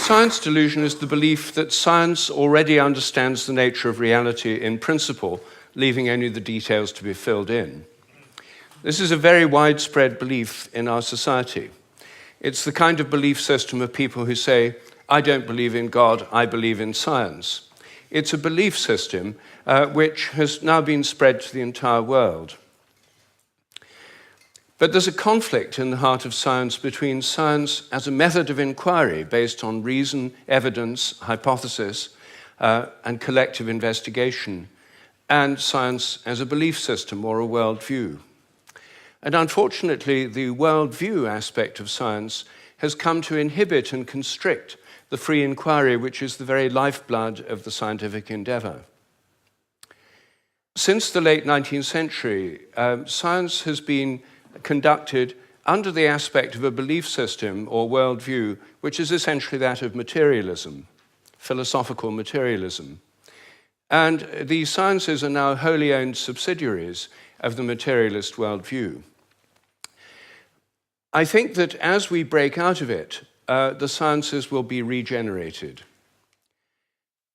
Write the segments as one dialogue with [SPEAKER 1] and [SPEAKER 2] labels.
[SPEAKER 1] science delusion is the belief that science already understands the nature of reality in principle, leaving only the details to be filled in. This is a very widespread belief in our society. It's the kind of belief system of people who say, I don't believe in God, I believe in science. It's a belief system which has now been spread to the entire world. But there's a conflict in the heart of science between science as a method of inquiry based on reason, evidence, hypothesis, and collective investigation, and science as a belief system or a worldview. And unfortunately, the worldview aspect of science has come to inhibit and constrict the free inquiry, which is the very lifeblood of the scientific endeavor. Since the late 19th century, science has been conducted under the aspect of a belief system or worldview, which is essentially that of materialism, philosophical materialism. And the sciences are now wholly owned subsidiaries of the materialist worldview. I think that as we break out of it, the sciences will be regenerated.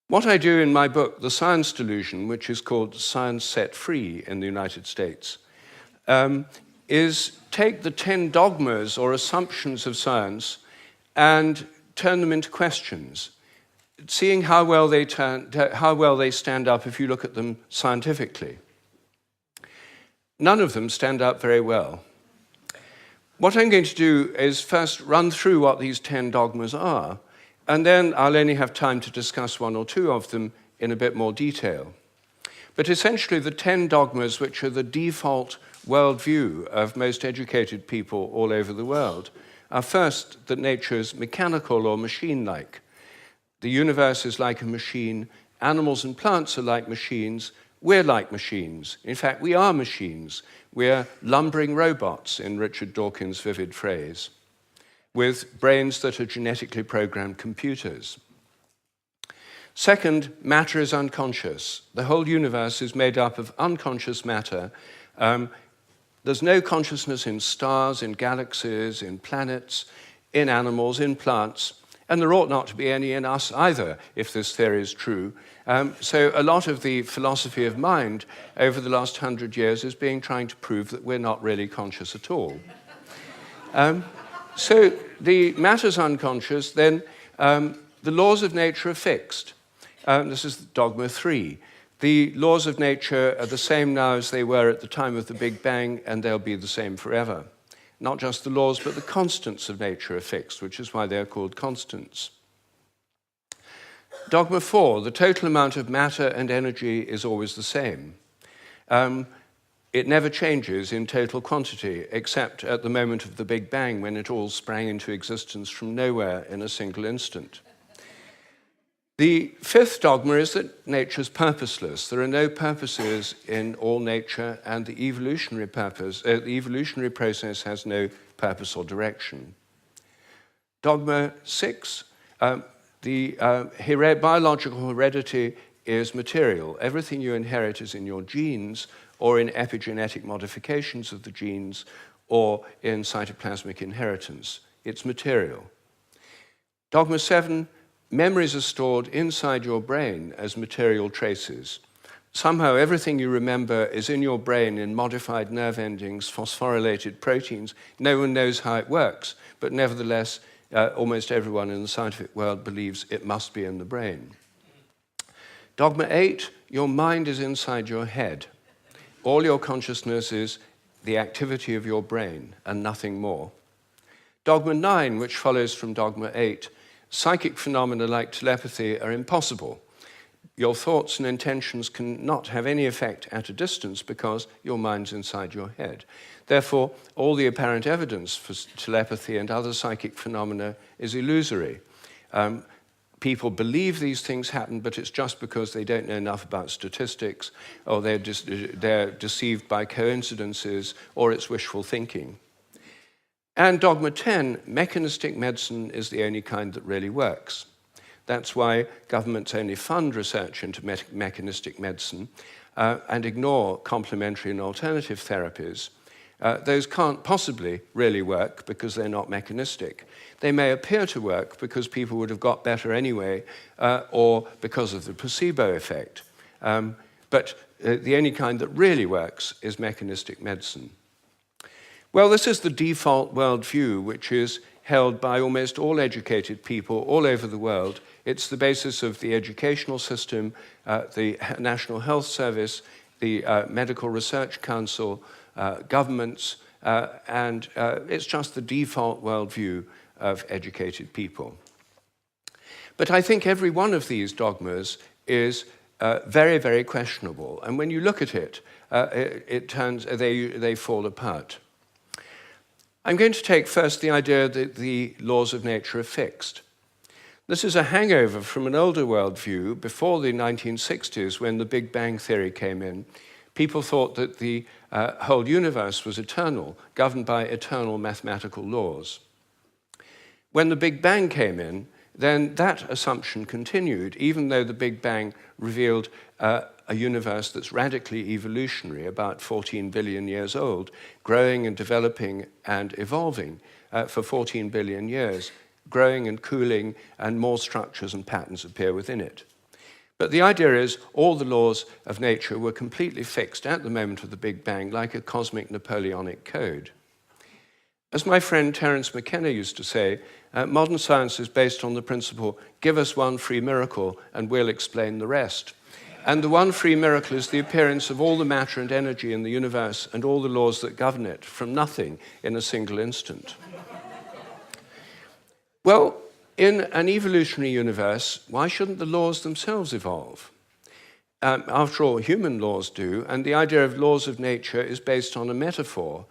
[SPEAKER 1] What I do in my book, The Science Delusion, which is called Science Set Free in the United States, is take the 10 dogmas or assumptions of science and turn them into questions, seeing how well they stand up if you look at them scientifically. None of them stand up very well. What I'm going to do is first run through what these 10 dogmas are, and then I'll only have time to discuss one or two of them in a bit more detail. But essentially, the 10 dogmas, which are the default worldview of most educated people all over the world, are first that nature is mechanical or machine-like. The universe is like a machine, animals and plants are like machines, we're like machines. In fact, we are machines. We're lumbering robots, in Richard Dawkins' vivid phrase, with brains that are genetically programmed computers. Second, matter is unconscious. The whole universe is made up of unconscious matter. There's no consciousness in stars, in galaxies, in planets, in animals, in plants, and there ought not to be any in us either, if this theory is true. So a lot of the philosophy of mind over the last 100 years is trying to prove that we're not really conscious at all. So the matter's unconscious, then the laws of nature are fixed. This is dogma 3. The laws of nature are the same now as they were at the time of the Big Bang, and they'll be the same forever. Not just the laws, but the constants of nature are fixed, which is why they're called constants. Dogma 4, the total amount of matter and energy is always the same. It never changes in total quantity, except at the moment of the Big Bang, when it all sprang into existence from nowhere in a single instant. The 5th dogma is that nature is purposeless. There are no purposes in all nature, and the evolutionary process has no purpose or direction. Dogma 6, biological heredity is material. Everything you inherit is in your genes, or in epigenetic modifications of the genes, or in cytoplasmic inheritance. It's material. Dogma 7, memories are stored inside your brain as material traces. Somehow everything you remember is in your brain in modified nerve endings, phosphorylated proteins. No one knows how it works, but nevertheless, almost everyone in the scientific world believes it must be in the brain. Dogma 8, your mind is inside your head. All your consciousness is the activity of your brain and nothing more. Dogma 9, which follows from dogma 8, psychic phenomena like telepathy are impossible. Your thoughts and intentions cannot have any effect at a distance because your mind's inside your head. Therefore, all the apparent evidence for telepathy and other psychic phenomena is illusory. People believe these things happen, but it's just because they don't know enough about statistics, or they're deceived by coincidences, or it's wishful thinking. And dogma 10, mechanistic medicine is the only kind that really works. That's why governments only fund research into mechanistic medicine and ignore complementary and alternative therapies. Those can't possibly really work because they're not mechanistic. They may appear to work because people would have got better anyway, or because of the placebo effect. But the only kind that really works is mechanistic medicine. Well, this is the default worldview, which is held by almost all educated people all over the world. It's the basis of the educational system, the National Health Service, the Medical Research Council, governments, and it's just the default worldview of educated people. But I think every one of these dogmas is very, very questionable. And when you look at it, they fall apart. I'm going to take first the idea that the laws of nature are fixed. This is a hangover from an older worldview before the 1960s, when the Big Bang Theory came in. People thought that the whole universe was eternal, governed by eternal mathematical laws. When the Big Bang came in, then that assumption continued, even though the Big Bang revealed a universe that's radically evolutionary, about 14 billion years old, growing and developing and evolving for 14 billion years, growing and cooling, and more structures and patterns appear within it. But the idea is all the laws of nature were completely fixed at the moment of the Big Bang, like a cosmic Napoleonic code. As my friend Terence McKenna used to say, modern science is based on the principle, give us one free miracle and we'll explain the rest. And the one free miracle is the appearance of all the matter and energy in the universe and all the laws that govern it from nothing in a single instant. Well, in an evolutionary universe, why shouldn't the laws themselves evolve? After all, human laws do, and the idea of laws of nature is based on a metaphor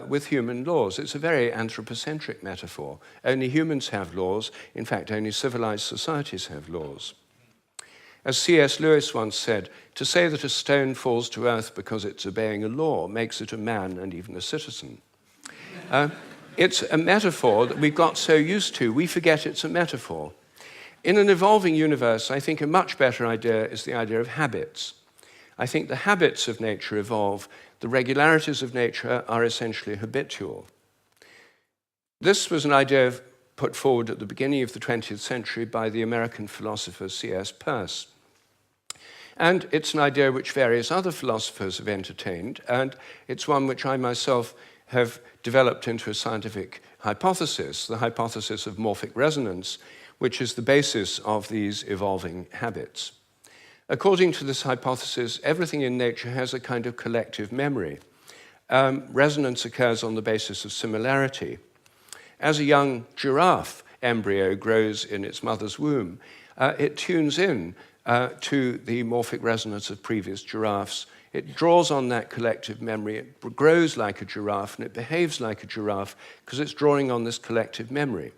[SPEAKER 1] with human laws. It's a very anthropocentric metaphor. Only humans have laws. In fact, only civilized societies have laws. As C.S. Lewis once said, to say that a stone falls to earth because it's obeying a law makes it a man and even a citizen. It's a metaphor that we've got so used to, we forget it's a metaphor. In an evolving universe, I think a much better idea is the idea of habits. I think the habits of nature evolve. The regularities of nature are essentially habitual. This was an idea put forward at the beginning of the 20th century by the American philosopher C.S. Peirce. And it's an idea which various other philosophers have entertained, and it's one which I myself have developed into a scientific hypothesis, the hypothesis of morphic resonance, which is the basis of these evolving habits. According to this hypothesis, everything in nature has a kind of collective memory. Resonance occurs on the basis of similarity. As a young giraffe embryo grows in its mother's womb, it tunes in to the morphic resonance of previous giraffes. It draws on that collective memory. It grows like a giraffe, and it behaves like a giraffe because it's drawing on this collective memory.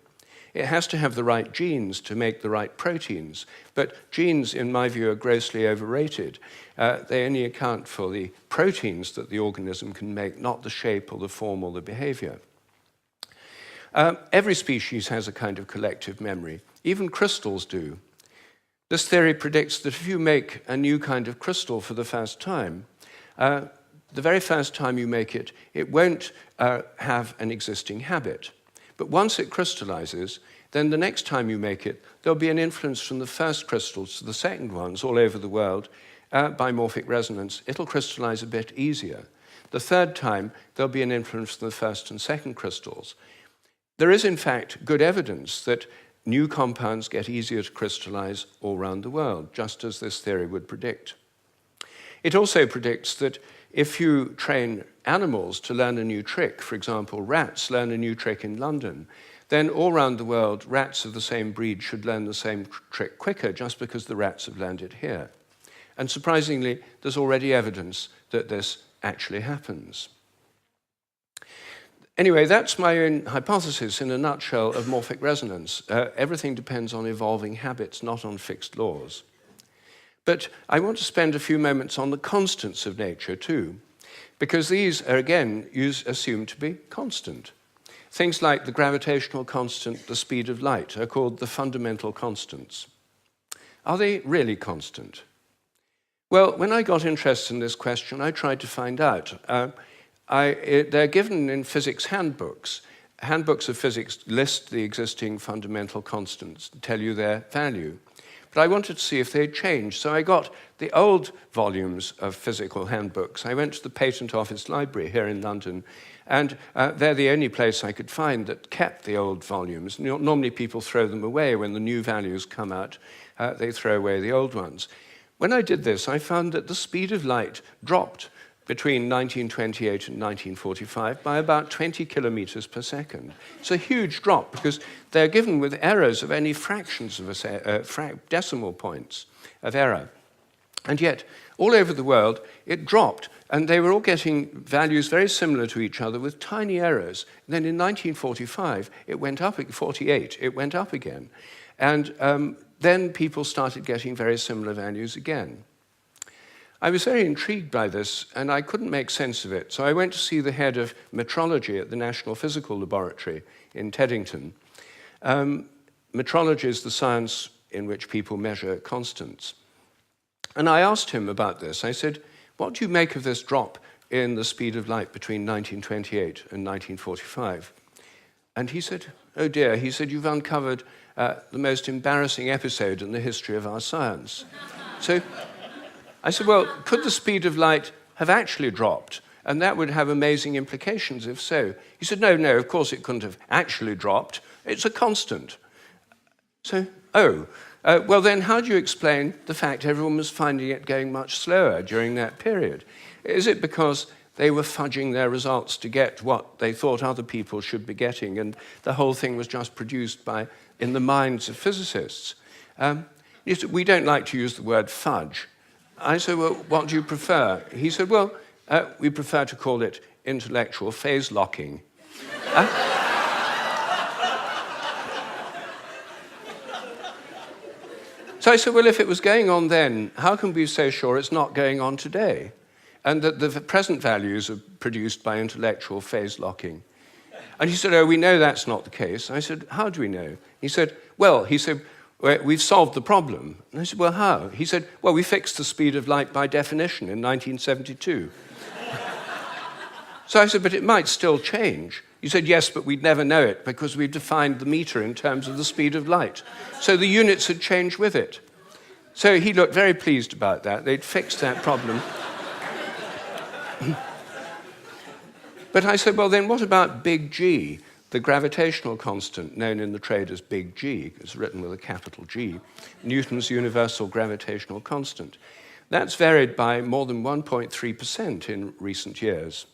[SPEAKER 1] It has to have the right genes to make the right proteins, but genes, in my view, are grossly overrated. They only account for the proteins that the organism can make, not the shape or the form or the behavior. Every species has a kind of collective memory. Even crystals do. This theory predicts that if you make a new kind of crystal for the first time, the very first time you make it, it won't have an existing habit. But once it crystallizes, then the next time you make it, there'll be an influence from the first crystals to the second ones all over the world by morphic resonance. It'll crystallize a bit easier. The third time, there'll be an influence from the first and second crystals. There is, in fact, good evidence that new compounds get easier to crystallize all around the world, just as this theory would predict. It also predicts that if you train animals to learn a new trick, for example, rats learn a new trick in London, then all around the world, rats of the same breed should learn the same trick quicker just because the rats have learned it here. And surprisingly, there's already evidence that this actually happens. Anyway, that's my own hypothesis in a nutshell of morphic resonance. Everything depends on evolving habits, not on fixed laws. But I want to spend a few moments on the constants of nature too, because these are, again, assumed to be constant. Things like the gravitational constant, the speed of light, are called the fundamental constants. Are they really constant? Well, when I got interested in this question, I tried to find out. they're given in physics handbooks. Handbooks of physics list the existing fundamental constants, tell you their value. But I wanted to see if they'd changed, so I got the old volumes of physical handbooks. I went to the Patent Office Library here in London, and they're the only place I could find that kept the old volumes. Normally people throw them away when the new values come out. They throw away the old ones. When I did this, I found that the speed of light dropped between 1928 and 1945 by about 20 kilometers per second. It's a huge drop because they're given with errors of only fractions of decimal points of error. And yet, all over the world, it dropped, and they were all getting values very similar to each other with tiny errors. And then in 1945, it went up, 48, it went up again. And then people started getting very similar values again. I was very intrigued by this, and I couldn't make sense of it. So I went to see the head of metrology at the National Physical Laboratory in Teddington. Metrology is the science in which people measure constants. And I asked him about this. I said, what do you make of this drop in the speed of light between 1928 and 1945? And he said, oh dear, he said, you've uncovered the most embarrassing episode in the history of our science. So I said, well, could the speed of light have actually dropped? And that would have amazing implications if so. He said, no, of course it couldn't have actually dropped. It's a constant. So, well then how do you explain the fact everyone was finding it going much slower during that period? Is it because they were fudging their results to get what they thought other people should be getting, and the whole thing was just produced in the minds of physicists? We don't like to use the word fudge. I said, well, what do you prefer? He said, well, we prefer to call it intellectual phase locking. So I said, well, if it was going on then, how can we be so sure it's not going on today? And that the present values are produced by intellectual phase locking. And he said, oh, we know that's not the case. I said, how do we know? He said, we've solved the problem. And I said, well, how? He said, well, we fixed the speed of light by definition in 1972. So I said, but it might still change. He said, yes, but we'd never know it because we've defined the meter in terms of the speed of light. So the units had changed with it. So he looked very pleased about that. They'd fixed that problem. But I said, well, then what about big G? The gravitational constant, known in the trade as big G, is written with a capital G, Newton's universal gravitational constant. That's varied by more than 1.3% in recent years.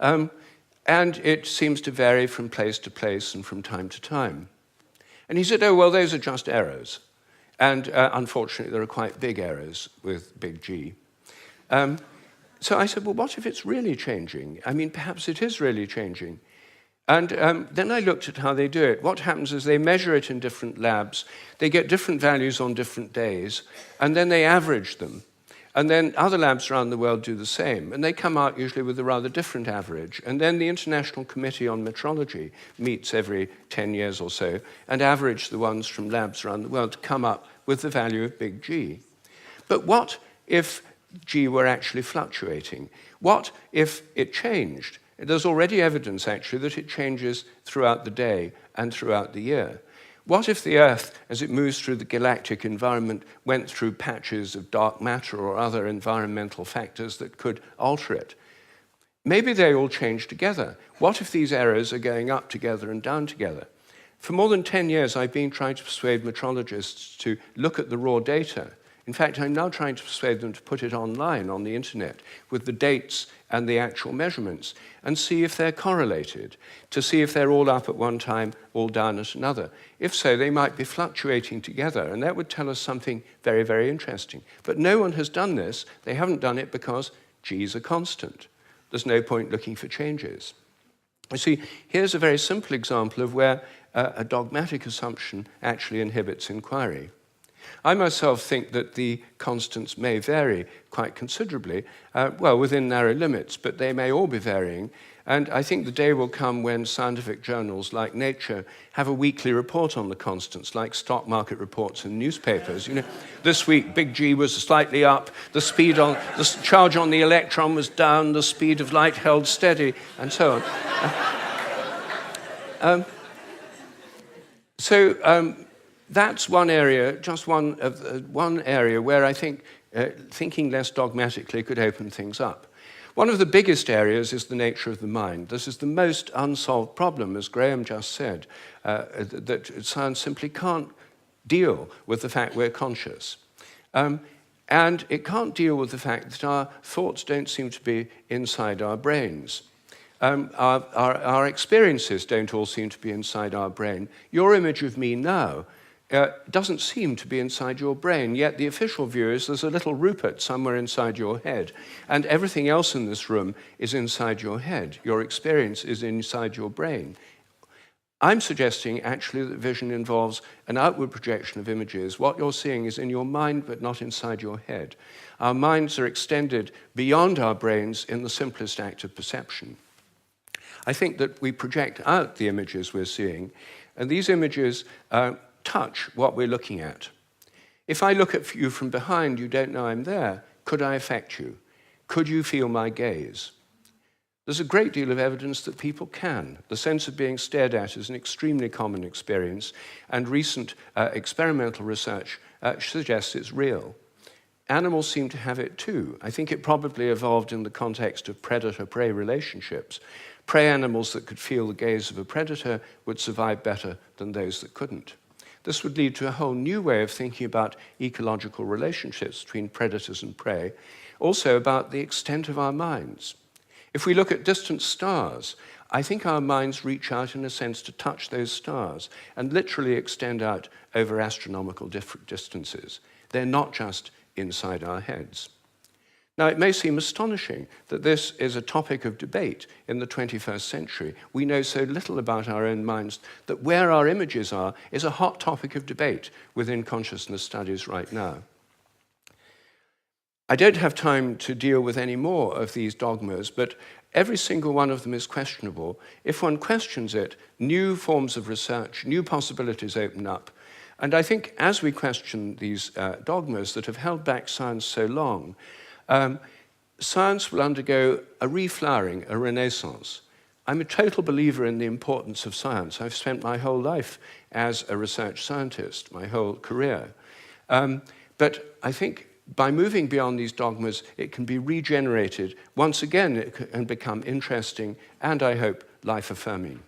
[SPEAKER 1] And it seems to vary from place to place and from time to time. And he said, oh, well, those are just errors. And unfortunately, there are quite big errors with big G. So I said, well, what if it's really changing? I mean, perhaps it is really changing. And then I looked at how they do it. What happens is they measure it in different labs. They get different values on different days, and then they average them. And then other labs around the world do the same, and they come out usually with a rather different average. And then the International Committee on Metrology meets every 10 years or so and average the ones from labs around the world to come up with the value of big G. But what if G were actually fluctuating? What if it changed? There's already evidence, actually, that it changes throughout the day and throughout the year. What if the Earth, as it moves through the galactic environment, went through patches of dark matter or other environmental factors that could alter it? Maybe they all change together. What if these errors are going up together and down together? For more than 10 years, I've been trying to persuade metrologists to look at the raw data. In fact, I'm now trying to persuade them to put it online on the internet with the dates and the actual measurements and see if they're correlated, to see if they're all up at one time, all down at another. If so, they might be fluctuating together, and that would tell us something very, very interesting. But no one has done this. They haven't done it because G is a constant. There's no point looking for changes. You see, here's a very simple example of where a dogmatic assumption actually inhibits inquiry. I myself think that the constants may vary quite considerably, well, within narrow limits, but they may all be varying. And I think the day will come when scientific journals like Nature have a weekly report on the constants, like stock market reports in newspapers. You know, this week, big G was slightly up, the charge on the electron was down, the speed of light held steady, and so on. That's one area, just one area where I think thinking less dogmatically could open things up. One of the biggest areas is the nature of the mind. This is the most unsolved problem, as Graham just said, that science simply can't deal with the fact we're conscious. And it can't deal with the fact that our thoughts don't seem to be inside our brains. Our experiences don't all seem to be inside our brain. Your image of me now doesn't seem to be inside your brain, yet the official view is there's a little Rupert somewhere inside your head, and everything else in this room is inside your head. Your experience is inside your brain. I'm suggesting actually that vision involves an outward projection of images. What you're seeing is in your mind, but not inside your head. Our minds are extended beyond our brains in the simplest act of perception. I think that we project out the images we're seeing, and these images touch what we're looking at. If I look at you from behind, you don't know I'm there. Could I affect you? Could you feel my gaze? There's a great deal of evidence that people can. The sense of being stared at is an extremely common experience, and recent experimental research suggests it's real. Animals seem to have it too. I think it probably evolved in the context of predator-prey relationships. Prey animals that could feel the gaze of a predator would survive better than those that couldn't. This would lead to a whole new way of thinking about ecological relationships between predators and prey, also about the extent of our minds. If we look at distant stars, I think our minds reach out in a sense to touch those stars and literally extend out over astronomical distances. They're not just inside our heads. Now, it may seem astonishing that this is a topic of debate in the 21st century. We know so little about our own minds that where our images are is a hot topic of debate within consciousness studies right now. I don't have time to deal with any more of these dogmas, but every single one of them is questionable. If one questions it, new forms of research, new possibilities open up. And I think as we question these dogmas that have held back science so long, science will undergo a reflowering, a renaissance. I'm a total believer in the importance of science. I've spent my whole life as a research scientist, my whole career. But I think by moving beyond these dogmas, it can be regenerated once again and become interesting and, I hope, life-affirming.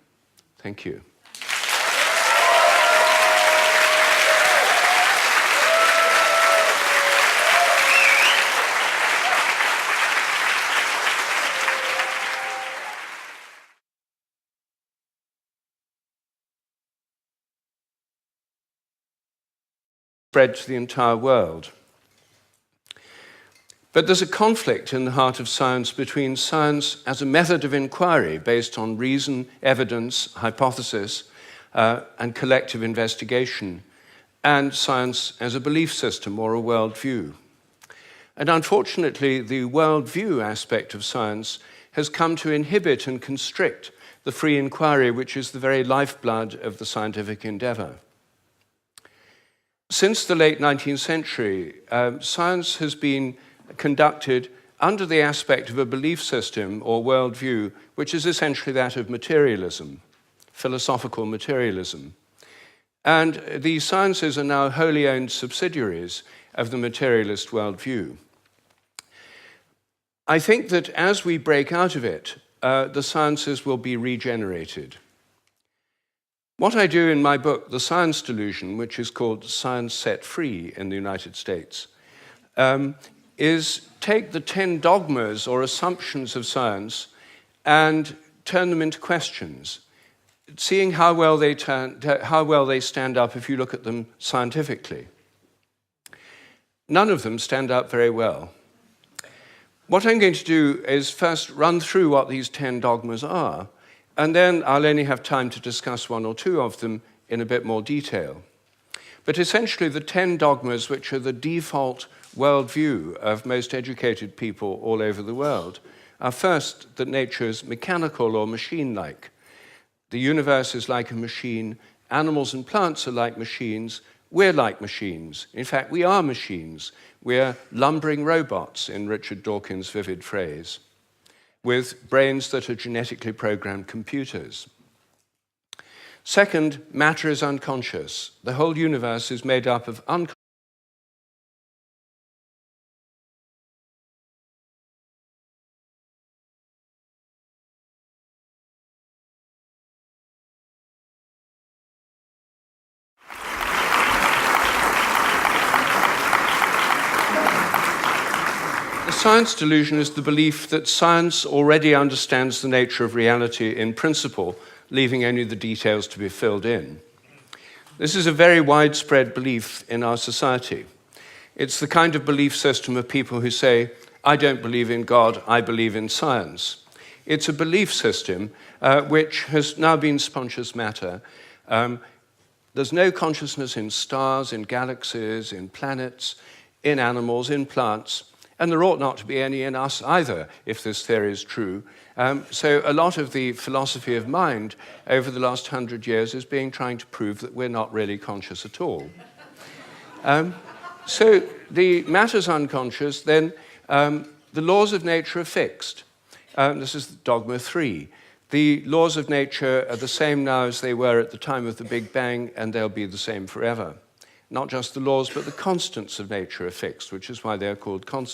[SPEAKER 1] Thank you. Spread to the entire world. But there's a conflict in the heart of science between science as a method of inquiry based on reason, evidence, hypothesis, and collective investigation, and science as a belief system or a worldview. And unfortunately, the worldview aspect of science has come to inhibit and constrict the free inquiry, which is the very lifeblood of the scientific endeavor. Since the late 19th century, science has been conducted under the aspect of a belief system or worldview, which is essentially that of materialism, philosophical materialism. And the sciences are now wholly owned subsidiaries of the materialist worldview. I think that as we break out of it, the sciences will be regenerated. What I do in my book, The Science Delusion, which is called Science Set Free in the United States, is take the 10 dogmas or assumptions of science and turn them into questions, seeing how well they stand up if you look at them scientifically. None of them stand up very well. What I'm going to do is first run through what these 10 dogmas are, and then I'll only have time to discuss one or two of them in a bit more detail. But essentially, the 10 dogmas, which are the default worldview of most educated people all over the world, First, that nature is mechanical or machine-like. The universe is like a machine. Animals and plants are like machines. We're like machines. In fact, we are machines. We're lumbering robots, in Richard Dawkins' vivid phrase, with brains that are genetically programmed computers. Second, matter is unconscious. The whole universe is made up of unconscious. The science delusion is the belief that science already understands the nature of reality in principle, leaving only the details to be filled in. This is a very widespread belief in our society. It's the kind of belief system of people who say, I don't believe in God, I believe in science. It's a belief system which has now been conscious matter. There's no consciousness in stars, in galaxies, in planets, in animals, in plants, and there ought not to be any in us either, if this theory is true. So a lot of the philosophy of mind over the last 100 years is trying to prove that we're not really conscious at all. So the matter's unconscious, then the laws of nature are fixed. This is dogma 3. The laws of nature are the same now as they were at the time of the Big Bang, and they'll be the same forever. Not just the laws, but the constants of nature are fixed, which is why they're called constants.